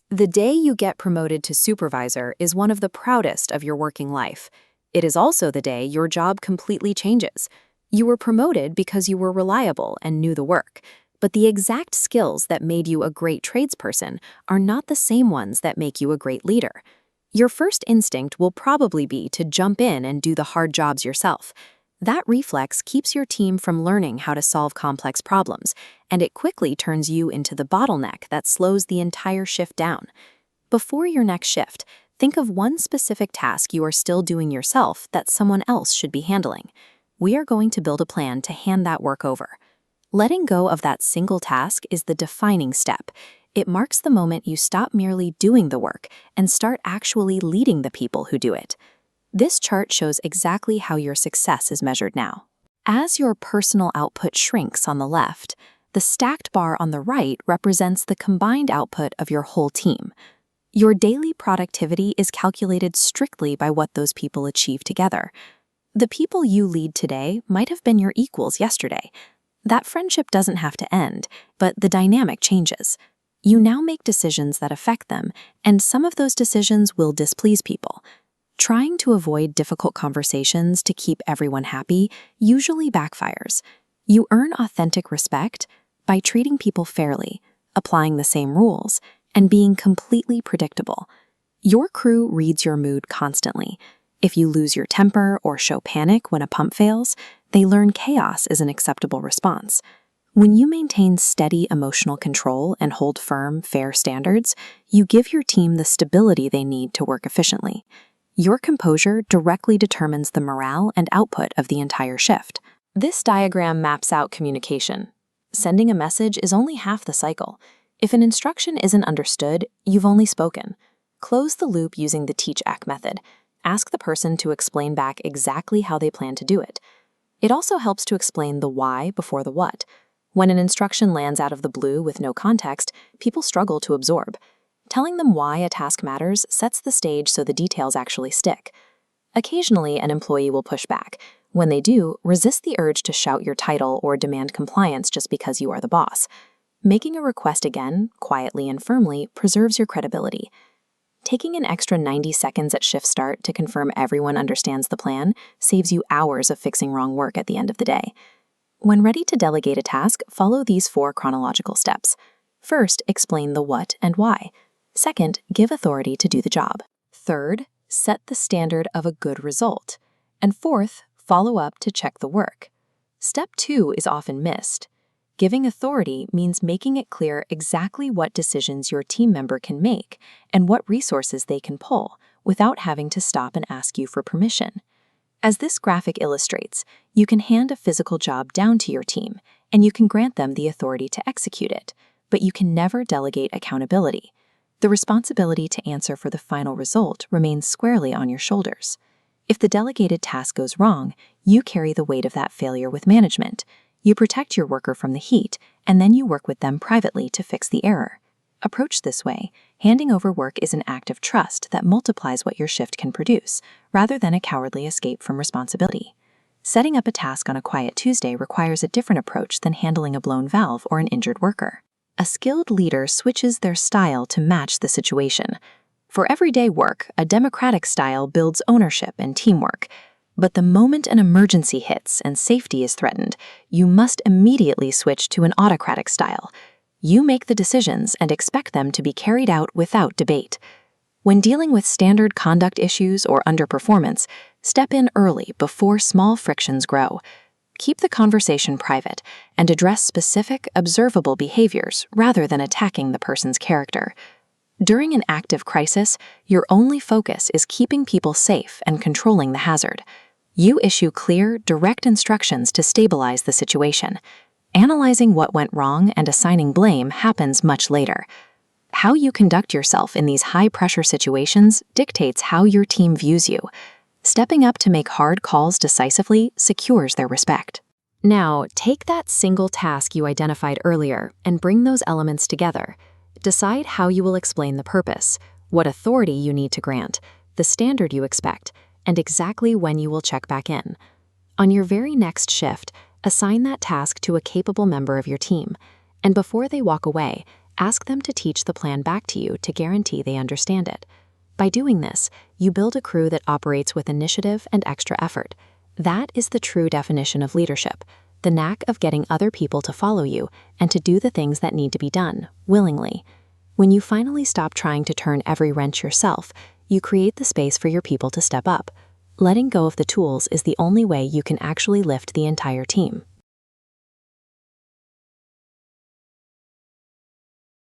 The day you get promoted to supervisor is one of the proudest of your working life. It is also the day your job completely changes. You were promoted because you were reliable and knew the work, but the exact skills that made you a great tradesperson are not the same ones that make you a great leader. Your first instinct will probably be to jump in and do the hard jobs yourself. That reflex keeps your team from learning how to solve complex problems, and it quickly turns you into the bottleneck that slows the entire shift down. Before your next shift, think of one specific task you are still doing yourself that someone else should be handling. We are going to build a plan to hand that work over. Letting go of that single task is the defining step. It marks the moment you stop merely doing the work and start actually leading the people who do it. This chart shows exactly how your success is measured now. As your personal output shrinks on the left, the stacked bar on the right represents the combined output of your whole team. Your daily productivity is calculated strictly by what those people achieve together. The people you lead today might have been your equals yesterday. That friendship doesn't have to end, but the dynamic changes. You now make decisions that affect them, and some of those decisions will displease people. Trying to avoid difficult conversations to keep everyone happy usually backfires. You earn authentic respect by treating people fairly, applying the same rules, and being completely predictable. Your crew reads your mood constantly. If you lose your temper or show panic when a pump fails, they learn chaos is an acceptable response. When you maintain steady emotional control and hold firm, fair standards, you give your team the stability they need to work efficiently. Your composure directly determines the morale and output of the entire shift. This diagram maps out communication. Sending a message is only half the cycle. If an instruction isn't understood, you've only spoken. Close the loop using the teach-act method. Ask the person to explain back exactly how they plan to do it. It also helps to explain the why before the what. When an instruction lands out of the blue with no context, people struggle to absorb. Telling them why a task matters sets the stage so the details actually stick. Occasionally, an employee will push back. When they do, resist the urge to shout your title or demand compliance just because you are the boss. Making a request again, quietly and firmly, preserves your credibility. Taking an extra 90 seconds at shift start to confirm everyone understands the plan saves you hours of fixing wrong work at the end of the day. When ready to delegate a task, follow these 4 chronological steps. First, explain the what and why. Second, give authority to do the job. Third, set the standard of a good result. And fourth, follow up to check the work. Step 2 is often missed. Giving authority means making it clear exactly what decisions your team member can make and what resources they can pull without having to stop and ask you for permission. As this graphic illustrates, you can hand a physical job down to your team, and you can grant them the authority to execute it, but you can never delegate accountability. The responsibility to answer for the final result remains squarely on your shoulders. If the delegated task goes wrong, you carry the weight of that failure with management. You protect your worker from the heat, and then you work with them privately to fix the error. Approached this way, handing over work is an act of trust that multiplies what your shift can produce, rather than a cowardly escape from responsibility. Setting up a task on a quiet Tuesday requires a different approach than handling a blown valve or an injured worker. A skilled leader switches their style to match the situation. For everyday work, a democratic style builds ownership and teamwork. But the moment an emergency hits and safety is threatened, you must immediately switch to an autocratic style. You make the decisions and expect them to be carried out without debate. When dealing with standard conduct issues or underperformance, step in early before small frictions grow. Keep the conversation private and address specific, observable behaviors rather than attacking the person's character. During an active crisis, your only focus is keeping people safe and controlling the hazard. You issue clear, direct instructions to stabilize the situation. Analyzing what went wrong and assigning blame happens much later. How you conduct yourself in these high-pressure situations dictates how your team views you. Stepping up to make hard calls decisively secures their respect. Now, take that single task you identified earlier and bring those elements together. Decide how you will explain the purpose, what authority you need to grant, the standard you expect, and exactly when you will check back in. On your very next shift, assign that task to a capable member of your team, and before they walk away, Ask them to teach the plan back to you to guarantee they understand it. By doing this, you build a crew that operates with initiative and extra effort. That is the true definition of leadership, the knack of getting other people to follow you and to do the things that need to be done, willingly. When you finally stop trying to turn every wrench yourself, you create the space for your people to step up. Letting go of the tools is the only way you can actually lift the entire team.